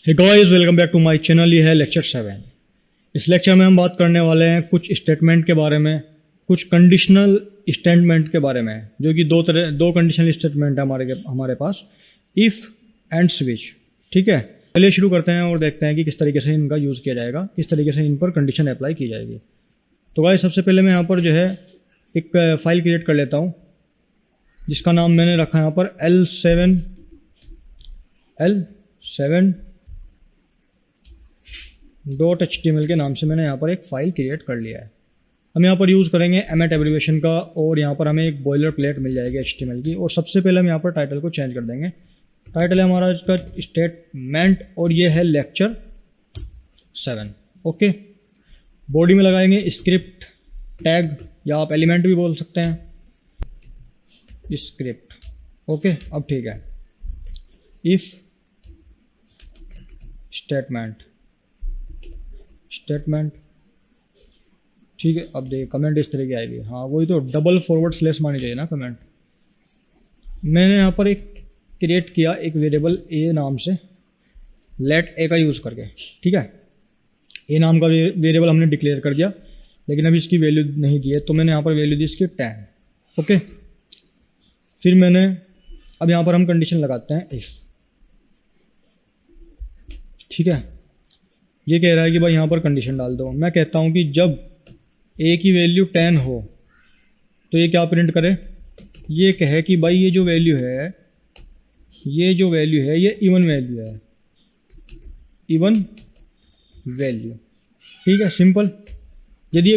Hey guys, welcome back to my channel. ये है lecture 7। इस लेक्चर में हम बात करने वाले हैं कुछ स्टेटमेंट के बारे में, कुछ कंडीशनल स्टेटमेंट के बारे में, जो कि दो कंडीशनल स्टेटमेंट है हमारे पास, इफ़ एंड स्विच। ठीक है, चलिए शुरू करते हैं और देखते हैं कि किस तरीके से इनका यूज़ किया जाएगा, किस तरीके से इन पर कंडीशन अप्लाई की जाएगी। तो गाइस, सबसे पहले मैं यहाँ पर जो है एक फ़ाइल क्रिएट कर लेता हूँ, जिसका नाम मैंने रखा है यहाँ पर L7.html के नाम से मैंने यहाँ पर एक फ़ाइल क्रिएट कर लिया है। हम यहाँ पर यूज़ करेंगे एमेट एब्रीविएशन का, और यहाँ पर हमें एक बॉयलर प्लेट मिल जाएगी HTML की। और सबसे पहले हम यहाँ पर टाइटल को चेंज कर देंगे। टाइटल है हमारा इसका स्टेटमेंट, और ये है लेक्चर 7। ओके, बॉडी में लगाएंगे स्क्रिप्ट टैग, या आप एलिमेंट भी बोल सकते हैं, स्क्रिप्ट। ओके, अब ठीक है, इफ़ स्टेटमेंट। ठीक है, अब देखिए कमेंट इस तरह की आएगी। हाँ, वही तो, डबल फॉरवर्ड स्लैश मानी चाहिए ना कमेंट। मैंने यहाँ पर एक क्रिएट किया एक वेरिएबल ए नाम से, लेट ए का यूज़ करके। ठीक है, ए नाम का वेरिएबल हमने डिक्लेयर कर दिया, लेकिन अभी इसकी वैल्यू नहीं दी है, तो मैंने यहाँ पर वैल्यू दी इसकी 10। ओके, फिर मैंने अब यहाँ पर हम कंडीशन लगाते हैं इफ़। ठीक है, ये कह रहा है कि भाई यहाँ पर कंडीशन डाल दो। मैं कहता हूँ कि जब ए की वैल्यू 10 हो तो ये क्या प्रिंट करे, ये कहे कि भाई ये जो वैल्यू है ये इवन वैल्यू है, इवन वैल्यू। ठीक है, सिंपल। यदि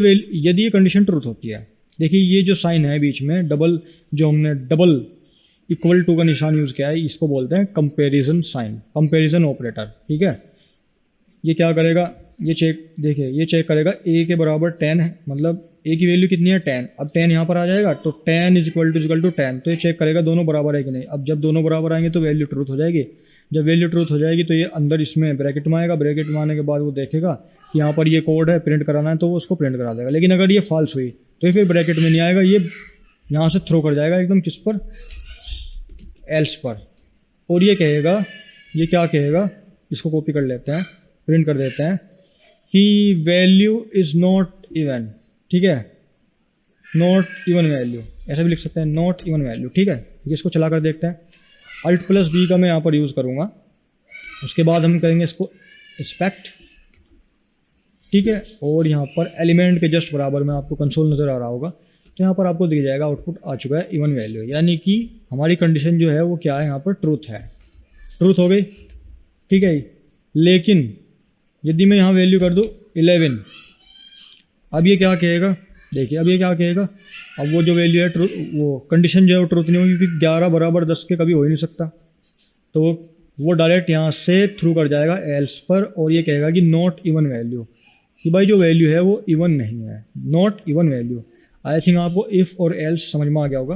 ये कंडीशन ट्रूथ होती है, देखिए ये जो साइन है बीच में डबल, जो हमने डबल इक्वल टू का निशान यूज़ किया है, इसको बोलते हैं कंपैरिजन साइन, कंपैरिजन ऑपरेटर। ठीक है, ये क्या करेगा, ये चेक, देखिए ये चेक करेगा ए के बराबर 10 है, मतलब ए की वैल्यू कितनी है 10। अब 10 यहाँ पर आ जाएगा, तो 10 इज इक्वल टू 10। तो ये चेक करेगा दोनों बराबर है कि नहीं। अब जब दोनों बराबर आएंगे तो वैल्यू ट्रूथ हो जाएगी। जब वैल्यू ट्रूथ हो जाएगी तो ये अंदर इसमें ब्रैकेट में आएगा। ब्रैकेट में आने के बाद वो देखेगा कि यहाँ पर ये कोड है, प्रिंट कराना है, तो वो उसको प्रिंट करा देगा। लेकिन अगर ये फॉल्स हुई तो ये फिर ब्रैकेट में नहीं आएगा, ये यहाँ से थ्रो कर जाएगा एकदम किस पर, एल्स पर। और ये कहेगा, ये क्या कहेगा, इसको कॉपी कर लेते हैं, प्रिंट कर देते हैं कि वैल्यू इज़ नॉट इवन। ठीक है, नॉट इवन वैल्यू, ऐसा भी लिख सकते हैं, नॉट इवन वैल्यू। ठीक है, इसको चला कर देखते हैं। Alt+B का मैं यहाँ पर यूज़ करूँगा। उसके बाद हम करेंगे इसको इंस्पेक्ट। ठीक है, और यहाँ पर एलिमेंट के जस्ट बराबर में आपको कंसोल नज़र आ रहा होगा, तो यहाँ पर आपको दिख जाएगा आउटपुट आ चुका है इवन वैल्यू, यानी कि हमारी कंडीशन जो है वो क्या है, यहाँ पर ट्रूथ है, ट्रूथ हो गई। ठीक है, लेकिन यदि मैं यहाँ वैल्यू कर दूँ 11, अब ये क्या कहेगा, देखिए अब ये क्या कहेगा, अब वो जो वैल्यू है ट्रूथ, वो कंडीशन जो है वो ट्रूथ नहीं होगी, क्योंकि 11 बराबर 10 के कभी हो ही नहीं सकता। तो वो डायरेक्ट यहाँ से थ्रू कर जाएगा एल्स पर, और ये कहेगा कि नॉट इवन वैल्यू, कि भाई जो वैल्यू है वो इवन नहीं है, not even value. I think आपको इफ़ और एल्स समझ में आ गया होगा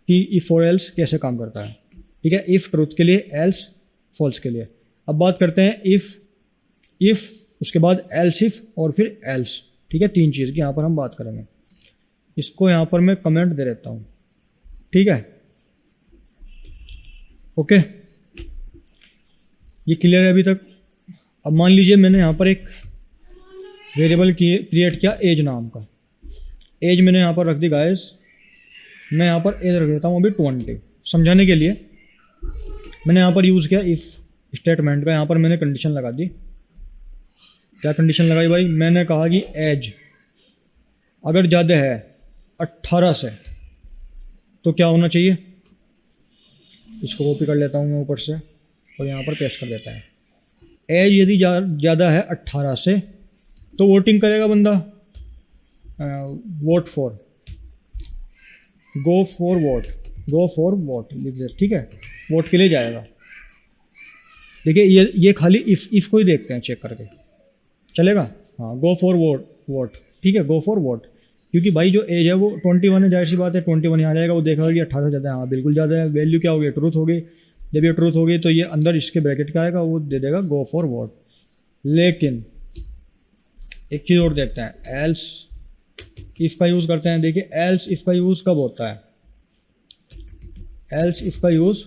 कि इफ़ और एल्स कैसे काम करता है। ठीक है, इफ़ ट्रूथ के लिए, एल्स फॉल्स के लिए। अब बात करते हैं इफ़, उसके बाद एल्स इफ़, और फिर एल्स। ठीक है, 3 चीज़ की यहाँ पर हम बात करेंगे। इसको यहाँ पर मैं कमेंट दे देता हूँ। ठीक है, ओके, ये क्लियर है अभी तक। अब मान लीजिए मैंने यहाँ पर एक वेरिएबल क्रिएट किया एज नाम का। एज मैंने यहाँ पर रख दी गाइस, मैं यहाँ पर एज रख देता हूँ अभी 20। समझाने के लिए मैंने यहाँ पर यूज़ किया इफ़ स्टेटमेंट का। यहाँ पर मैंने कंडीशन लगा दी। क्या कंडीशन लगाई भाई, मैंने कहा कि एज अगर ज़्यादा है 18 से तो क्या होना चाहिए। इसको कॉपी कर लेता हूँ मैं ऊपर से, और यहाँ पर पेस्ट कर देता है। एज यदि ज़्यादा है 18 से तो वोटिंग करेगा बंदा, vote for, go for vote लिख दे। ठीक है, वोट के लिए जाएगा। देखिए ये खाली इफ़ को ही देखते हैं, चेक करके चलेगा। हाँ, गो फॉर वोट। ठीक है, गो फॉर वोट, क्योंकि भाई जो एज है वो 21 है, जाहिर सी बात है 21 यहाँ आ जाएगा। वो देखेगा कि 18 से ज़्यादा है, हाँ बिल्कुल ज़्यादा है। वैल्यू क्या होगी, ट्रूथ हो गई। जब ये ट्रूथ हो गई तो ये अंदर इसके ब्रैकेट का आएगा, वो दे देगा गो फॉर वोट। लेकिन एक चीज़ और देखते हैं, एल्स इफ़ का यूज़ करते हैं। देखिए एल्स इफ़ का यूज़ कब होता है, एल्स इफ़ का यूज़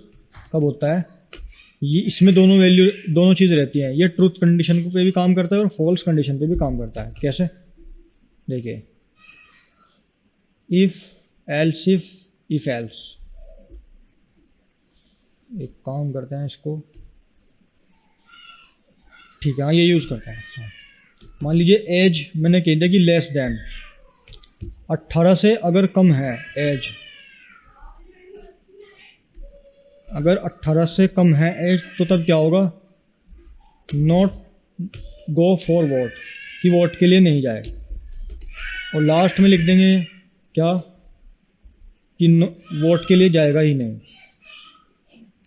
कब होता है, ये इसमें दोनों वैल्यू, दोनों चीज़ रहती हैं। ये ट्रूथ कंडीशन पे भी काम करता है और फॉल्स कंडीशन पे भी काम करता है। कैसे? देखिए, इफ एल्स, इफ एल्स, एक काम करते हैं इसको, ठीक है, हाँ ये यूज़ करते हैं। हाँ, मान लीजिए एज मैंने कह दिया कि लेस देन 18 से अगर कम है एज, अगर 18 से कम है एज तो तब क्या होगा? नॉट गो फॉर वोट, कि वोट के लिए नहीं जाए। और लास्ट में लिख देंगे क्या? कि वोट के लिए जाएगा ही नहीं,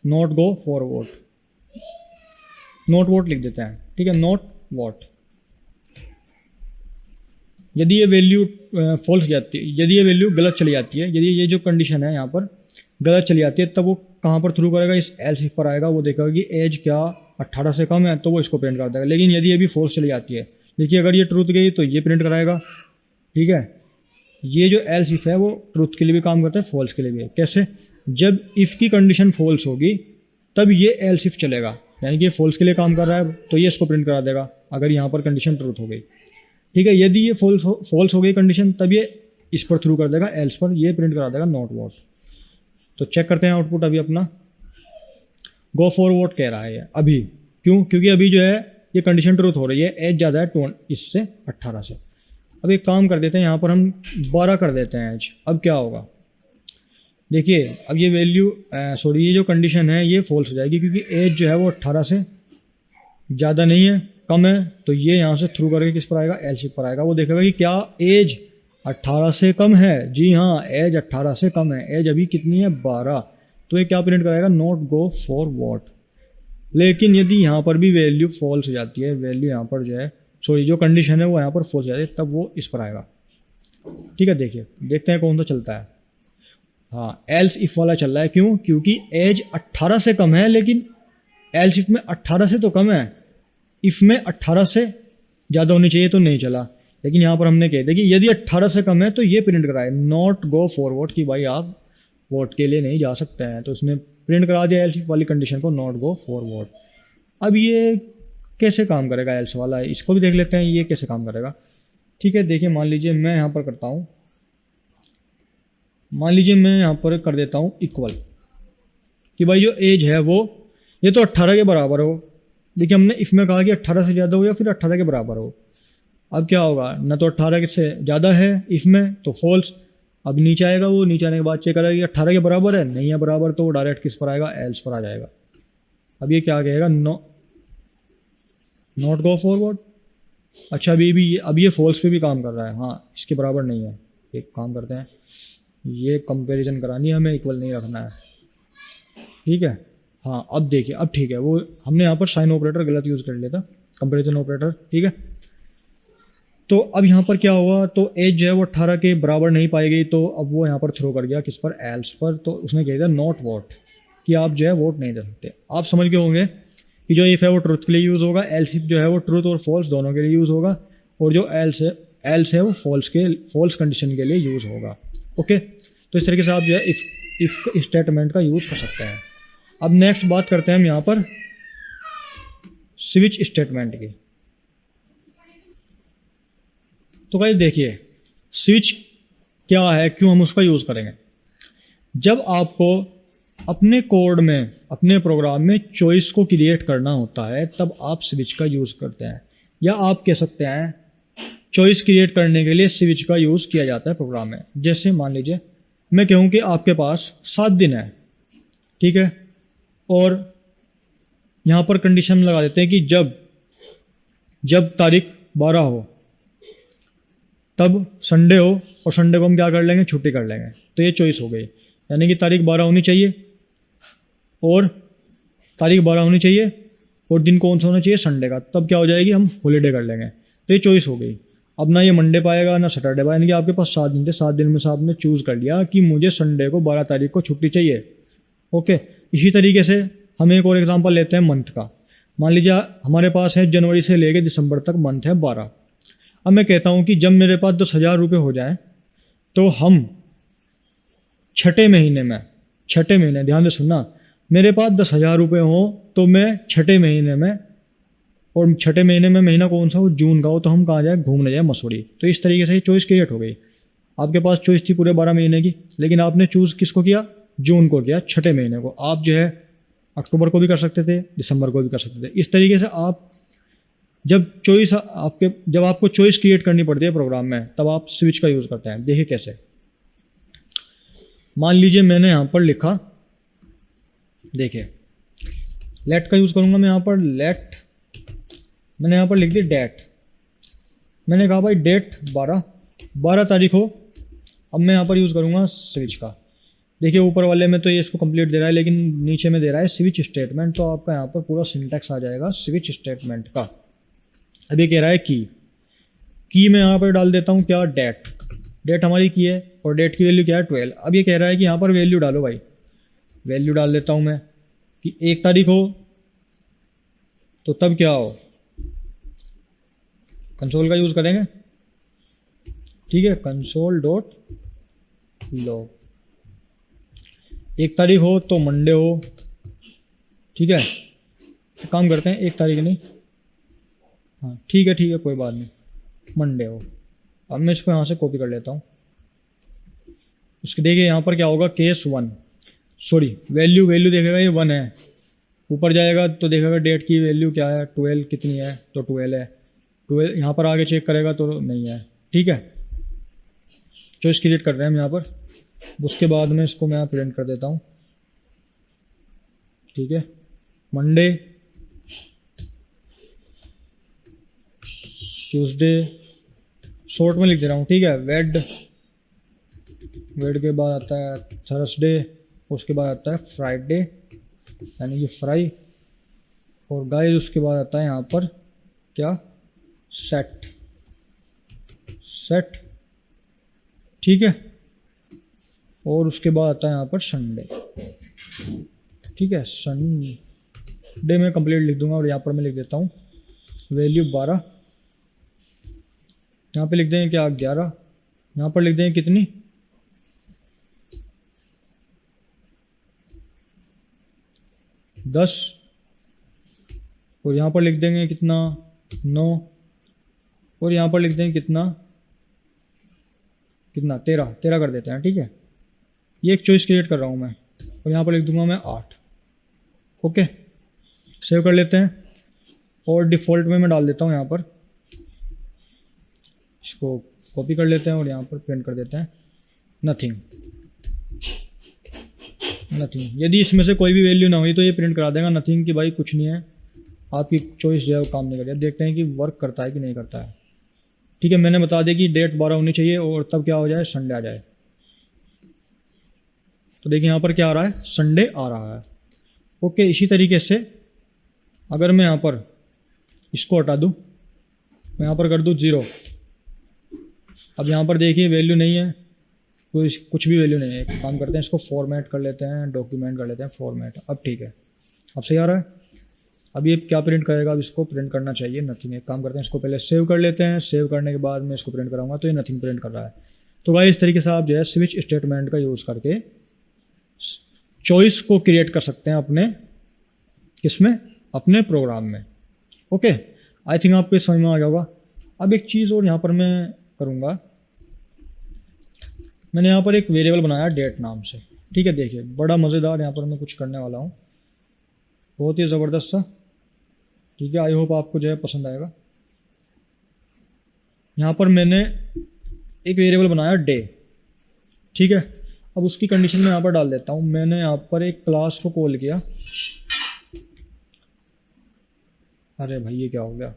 not go for vote, not vote लिख देते हैं, ठीक है, नॉट वोट। यदि ये वैल्यू फॉल्स जाती है, यदि ये वैल्यू गलत चली जाती है, यदि ये जो कंडीशन है यहाँ पर गलत चली जाती है, तब वो कहाँ पर थ्रू करेगा? इस एल्स इफ पर आएगा। वो देखेगा कि एज क्या 18 से कम है, तो वो इसको प्रिंट कर देगा। लेकिन यदि ये भी फॉल्स चली जाती है, देखिए अगर ये ट्रूथ गई तो ये प्रिंट कराएगा, ठीक है। ये जो एल्स इफ है वो ट्रूथ के लिए भी काम करता है, फॉल्स के लिए भी। कैसे? जब इफ़ की कंडीशन फॉल्स होगी तब ये एल्स इफ चलेगा, यानी कि ये फॉल्स के लिए काम कर रहा है तो ये इसको प्रिंट करा देगा अगर यहाँ पर कंडीशन ट्रूथ हो गई, ठीक है। यदि ये फॉल्स हो गई कंडीशन, तब ये इस पर थ्रू कर देगा, एल्स पर ये प्रिंट करा देगा नॉट वोट। तो चेक करते हैं आउटपुट अभी अपना। गो फॉर वोट कह रहा है ये अभी, क्यों? क्योंकि अभी जो है ये कंडीशन ट्रूथ हो रही है, एज ज़्यादा है इससे 18 से। अब एक काम कर देते हैं, यहाँ पर हम 12 कर देते हैं एज। अब क्या होगा? देखिए अब ये वैल्यू सॉरी ये जो कंडीशन है ये फॉल्स हो जाएगी, क्योंकि एज जो है वो 18 से ज़्यादा नहीं है, कम है। तो ये यहाँ से थ्रू करके किस पर आएगा? एल्स इफ पर आएगा। वो देखेगा कि क्या एज 18 से कम है? जी हाँ, एज 18 से कम है। एज अभी कितनी है? 12। तो ये क्या प्रिंट कराएगा? Not go for vote. लेकिन यदि यहाँ पर भी वैल्यू फॉल्स हो जाती है, वैल्यू यहाँ पर जो है सॉरी जो कंडीशन है वो यहाँ पर फॉल्स हो जाती है, तब वो इस पर आएगा, ठीक है। देखिए देखते हैं कौन सा चलता है। हाँ, एल्स इफ वाला चल रहा है। क्यों? क्योंकि एज 18 से कम है, लेकिन एल्स इफ में 18 से तो कम है, इफ में 18 से ज़्यादा होनी चाहिए तो नहीं चला। लेकिन यहाँ पर हमने कह दिया कि यदि 18 से कम है तो ये प्रिंट कराए नॉट गो फॉर वोट, कि भाई आप वोट के लिए नहीं जा सकते हैं। तो उसने प्रिंट करा दिया एल्स इफ वाली कंडीशन को, नॉट गो फॉर वोट। अब ये कैसे काम करेगा एल्स वाला, इसको भी देख लेते हैं ये कैसे काम करेगा, ठीक है। देखिए मान लीजिए मैं यहाँ पर करता हूँ, मान लीजिए मैं यहाँ पर कर देता हूँ इक्वल, कि भाई जो एज है वो ये तो 18 के बराबर हो। देखिए हमने इसमें कहा कि 18 से ज़्यादा हो या फिर 18 के बराबर हो। अब क्या होगा? ना तो 18 से ज़्यादा है इसमें तो फॉल्स। अब नीचे आएगा, वो नीचे आने के बाद चेक करेगा कि 18 के बराबर है, नहीं है बराबर, तो वो डायरेक्ट किस पर आएगा? एल्स पर आ जाएगा। अब ये क्या कहेगा? Not go for vote. अच्छा अब ये फॉल्स पे भी काम कर रहा है, हाँ इसके बराबर नहीं है। एक काम करते हैं, ये कंपैरिजन करानी है हमें, इक्वल नहीं रखना है, ठीक है। हाँ अब देखिए, अब ठीक है, वो हमने यहाँ पर साइन ऑपरेटर गलत यूज़ कर लिया था, कंपैरिजन ऑपरेटर, ठीक है। तो अब यहाँ पर क्या हुआ? तो एज जो है वो 18 के बराबर नहीं पाई गई, तो अब वो यहाँ पर थ्रो कर गया किस पर? एल्स पर। तो उसने कह दिया नॉट वोट, कि आप जो है वोट नहीं दे सकते। आप समझ गए होंगे कि जो इफ है वो ट्रूथ के लिए यूज़ होगा, एल्स इफ जो है वो ट्रूथ और फॉल्स दोनों के लिए यूज़ होगा, और जो एल्स है वो फॉल्स कंडीशन के लिए यूज़ होगा। ओके, तो इस तरीके से आप जो है इफ स्टेटमेंट का यूज़ कर सकते हैं। अब नेक्स्ट बात करते हैं हम यहाँ पर स्विच स्टेटमेंट की। तो गाइस देखिए स्विच क्या है, क्यों हम उसका यूज़ करेंगे। जब आपको अपने कोड में, अपने प्रोग्राम में चॉइस को क्रिएट करना होता है, तब आप स्विच का यूज़ करते हैं, या आप कह सकते हैं चॉइस क्रिएट करने के लिए स्विच का यूज़ किया जाता है प्रोग्राम में। जैसे मान लीजिए मैं कहूँ कि आपके पास 7 दिन है, ठीक है, और यहाँ पर कंडीशन लगा देते हैं कि जब तारीख 12 हो तब संडे हो, और संडे को हम क्या कर लेंगे? छुट्टी कर लेंगे। तो ये चॉइस हो गई, यानी कि तारीख 12 होनी चाहिए, और तारीख 12 होनी चाहिए, और दिन कौन सा होना चाहिए? संडे का। तब क्या हो जाएगी? हम हॉलीडे कर लेंगे। तो ये चॉइस हो गई। अब ना ये मंडे पाएगा ना सैटरडे पाएगा, यानी कि आपके पास 7 दिन थे, 7 दिन में से आपने चूज़ कर लिया कि मुझे संडे को 12 तारीख को छुट्टी चाहिए। ओके, इसी तरीके से हम एक और एग्जांपल लेते हैं मंथ का। मान लीजिए हमारे पास है जनवरी से लेकर दिसंबर तक मंथ है 12। अब मैं कहता हूँ कि जब मेरे पास 10,000 रुपये हो जाए तो हम छठे महीने, ध्यान से सुनना, मेरे पास 10,000 रुपये हों तो मैं छठे महीने में, और छठे महीने में महीना कौन सा हो, जून का हो, तो हम कहाँ जाए, घूमने जाए मसूरी। तो इस तरीके से चॉइस क्रिएट हो गई। आपके पास चॉइस थी पूरे 12 महीने की, लेकिन आपने चूज़ किसको किया, जून को किया, छठे महीने को। आप जो है अक्टूबर को भी कर सकते थे, दिसंबर को भी कर सकते थे। इस तरीके से आप जब आपको चॉइस क्रिएट करनी पड़ती है प्रोग्राम में, तब आप स्विच का यूज़ करते हैं। देखिए कैसे। मान लीजिए मैंने यहाँ पर लिखा, देखिए लेट का यूज़ करूँगा मैं यहाँ पर। मैंने यहाँ पर लिख दी डेट। मैंने कहा भाई डेट 12 तारीख हो। अब मैं यहाँ पर यूज़ करूँगा स्विच का। देखिए ऊपर वाले में तो ये इसको कंप्लीट दे रहा है, लेकिन नीचे में दे रहा है स्विच स्टेटमेंट। तो आपका यहाँ पर पूरा सिंटैक्स आ जाएगा स्विच स्टेटमेंट का। अब ये कह रहा है की मैं यहाँ पर डाल देता हूँ क्या, डेट हमारी की है, और डेट की वैल्यू क्या है 12। अब ये कह रहा है कि यहाँ पर वैल्यू डालो भाई। वैल्यू डाल देता हूँ मैं कि 1 तारीख हो तो तब क्या हो, कंसोल का यूज़ करेंगे। ठीक है, कंसोल डॉट लॉग। 1 तारीख हो तो मंडे हो। ठीक है, काम करते हैं 1 तारीख नहीं, हाँ ठीक है कोई बात नहीं, मंडे हो। अब मैं इसको यहाँ से कॉपी कर लेता हूँ। उसके देखिए यहाँ पर क्या होगा, केस 1, सॉरी वैल्यू देखेगा ये 1 है। ऊपर जाएगा तो देखेगा डेट की वैल्यू क्या है, 12 कितनी है, तो 12 है। 12 यहाँ पर आगे चेक करेगा तो नहीं है। ठीक है, चॉइस क्रिएट कर रहे हैं हम यहाँ पर। उसके बाद में इसको मैं प्रिंट कर देता हूँ। ठीक है, मंडे, ट्यूसडे, शॉर्ट में लिख दे रहा हूँ। ठीक है, वेड के बाद आता है थर्सडे, उसके बाद आता है फ्राइडे यानी कि फ्राई, और गाइस उसके बाद आता है यहाँ पर क्या, सेट। ठीक है, और उसके बाद आता है यहाँ पर संडे। ठीक है, संडे में कंप्लीट लिख दूंगा, और यहाँ पर मैं लिख देता हूँ वैल्यू 12। यहाँ पे लिख देंगे क्या, 11। यहाँ पर लिख देंगे कितनी, 10, और यहाँ पर लिख देंगे कितना, 9, और यहाँ पर लिख देंगे कितना 13 कर देते हैं। ठीक है, ये एक चॉइस क्रिएट कर रहा हूँ मैं, और यहाँ पर लिख दूंगा मैं 8। ओके, सेव कर लेते हैं, और डिफ़ॉल्ट में मैं डाल देता हूँ यहाँ पर। इसको कॉपी कर लेते हैं और यहाँ पर प्रिंट कर देते हैं नथिंग। यदि इसमें से कोई भी वैल्यू ना हुई तो ये प्रिंट करा देगा नथिंग कि भाई कुछ नहीं है, आपकी चॉइस जो है वो काम नहीं कर रही है। देखते हैं कि वर्क करता है कि नहीं करता है। ठीक है, मैंने बता दिया कि डेट 12 होनी चाहिए, और तब क्या हो जाए, संडे आ जाए। तो देखिए यहाँ पर क्या आ रहा है, संडे आ रहा है। ओके, इसी तरीके से अगर मैं यहाँ पर इसको हटा दूँ, मैं यहाँ पर कर दूँ 0। अब यहाँ पर देखिए वैल्यू नहीं है, कोई कुछ भी वैल्यू नहीं है। एक काम करते हैं, इसको फॉर्मेट कर लेते हैं, डॉक्यूमेंट कर लेते हैं फॉर्मेट। अब ठीक है, अब सही आ रहा है। अब ये क्या प्रिंट करेगा, अब इसको प्रिंट करना चाहिए नथिंग। एक काम करते हैं, इसको पहले सेव कर लेते हैं। सेव करने के बाद मैं इसको प्रिंट कराऊंगा तो ये नथिंग प्रिंट कर रहा है। तो भाई इस तरीके से आप जो है स्विच स्टेटमेंट का यूज़ करके चॉइस को क्रिएट कर सकते हैं अपने किसमें, अपने प्रोग्राम में। ओके, आई थिंक आपको समझ में आ गया होगा। अब एक चीज़ और यहाँ पर मैं करूँगा, मैंने यहाँ पर एक वेरिएबल बनाया डेट नाम से। ठीक है, देखिए बड़ा मज़ेदार यहाँ पर मैं कुछ करने वाला हूँ, बहुत ही ज़बरदस्त सा। ठीक है, आई होप आपको जो है पसंद आएगा। यहाँ पर मैंने एक वेरिएबल बनाया डे। ठीक है, अब उसकी कंडीशन में यहाँ पर डाल देता हूँ। मैंने यहाँ पर एक क्लास को कॉल किया। अरे भाई ये क्या हो गया,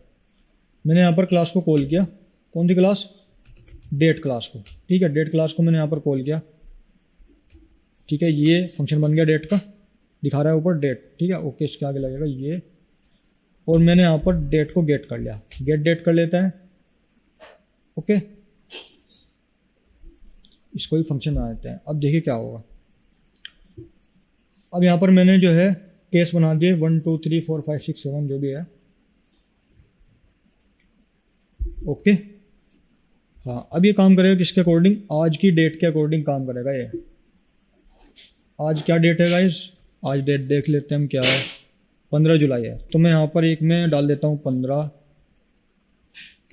मैंने यहाँ पर क्लास को कॉल किया। कौन सी क्लास, डेट क्लास को। ठीक है, डेट क्लास को मैंने यहाँ पर कॉल किया। ठीक है, ये फंक्शन बन गया डेट का, दिखा रहा है ऊपर डेट। ठीक है, ओके, इसके आगे लगेगा ये, और मैंने यहाँ पर डेट को गेट कर लिया। गेट डेट कर लेते हैं। ओके, इसको भी फंक्शन बना देते हैं। अब देखिए क्या होगा। अब यहाँ पर मैंने जो है केस बना दिए 1 2 3 4 5 6 7 जो भी है। ओके, हाँ, अब ये काम करेगा किसके अकॉर्डिंग, आज की डेट के अकॉर्डिंग काम करेगा ये। आज क्या डेट है गाइस, आज डेट देख लेते हैं हम क्या है, 15 जुलाई है। तो मैं यहाँ पर एक में डाल देता हूँ 15,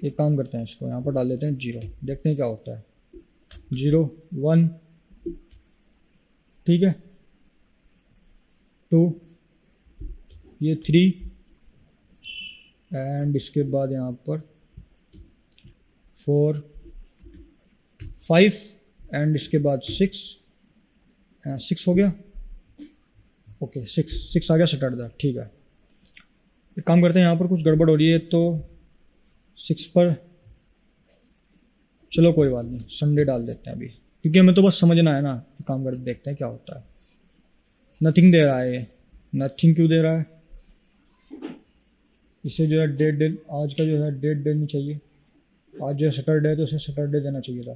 एक काम करते हैं इसको यहाँ पर डाल देते हैं 0, देखते हैं क्या होता है। 0 1, ठीक है, 2, ये 3 एंड इसके बाद यहाँ पर 4 5 एंड इसके बाद 6 हो गया। ओके 6 आ गया सैटरडे, ठीक है। एक काम करते हैं, यहाँ पर कुछ गड़बड़ हो रही है तो 6 पर, चलो कोई बात नहीं, संडे डाल देते हैं अभी, क्योंकि हमें तो बस समझना है ना। एक काम करके देखते हैं क्या होता है। नथिंग दे रहा है, नथिंग क्यों दे रहा है? इसे जो है डेट आज का जो है डेट देनी चाहिए। आज जो है सैटरडे है तो इसे सैटरडे देना चाहिए था।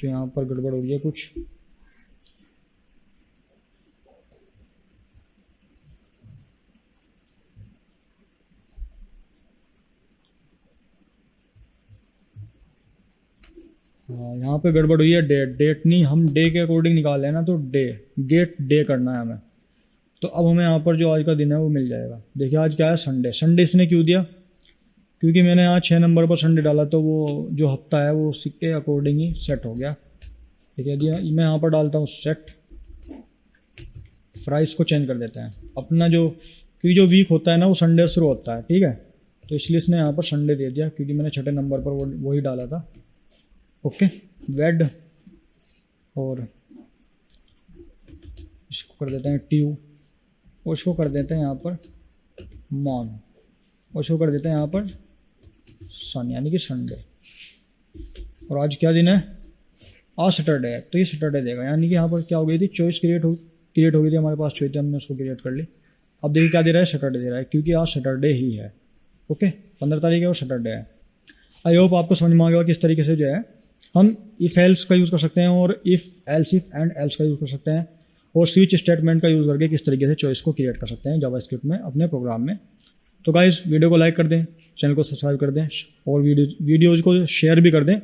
तो यहाँ पर गड़बड़ हो रही है कुछ। हाँ यहाँ पे गड़बड़ हुई है, डेट नहीं, हम डे के अकॉर्डिंग निकाल रहे हैं ना, तो गेट डे करना है हमें। तो अब हमें यहाँ पर जो आज का दिन है वो मिल जाएगा। देखिए आज क्या है, संडे इसने क्यों दिया? क्योंकि मैंने यहाँ 6 नंबर पर संडे डाला तो वो जो हफ्ता है वो उसी के अकॉर्डिंग ही सेट हो गया। ठीक है, दिया मैं यहाँ पर डालता हूँ सेट, प्राइस को चेंज कर देते हैं अपना जो, क्योंकि जो वीक होता है ना वो संडे शुरू होता है। ठीक है, तो इसलिए इसने यहाँ पर संडे दे दिया, क्योंकि मैंने 6 नंबर पर वही डाला था। ओके, वेड, और इसको कर देते हैं ट्यू, और इसको कर देते हैं यहाँ पर मॉन, और इसको कर देते हैं यहाँ पर सन, यानी कि संडे। और आज क्या दिन है? आज सैटरडे है, तो ये सैटरडे देगा, यानी कि यहाँ पर क्या हो गई थी, चॉइस क्रिएट हो गई थी, हमारे पास चॉइस थी, हमने उसको क्रिएट कर ली। अब देखिए क्या दे रहा है, सैटरडे दे रहा है, क्योंकि आज सैटरडे ही है। ओके, 15 तारीख है और सैटरडे है। आई होप आपको समझ में आ गया किस तरीके से जो है हम इफ़ एल्स का यूज़ कर सकते हैं, और if else if and else का यूज़ कर सकते हैं, और स्विच स्टेटमेंट का यूज़ करके किस तरीके से चॉइस को क्रिएट कर सकते हैं जावास्क्रिप्ट में अपने प्रोग्राम में। तो गाइस वीडियो को लाइक कर दें, चैनल को सब्सक्राइब कर दें, और वीडियोज़ को शेयर भी कर दें।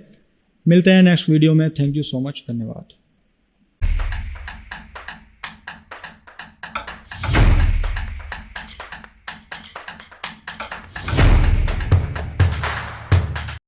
मिलते हैं नेक्स्ट वीडियो में। थैंक यू सो मच, धन्यवाद।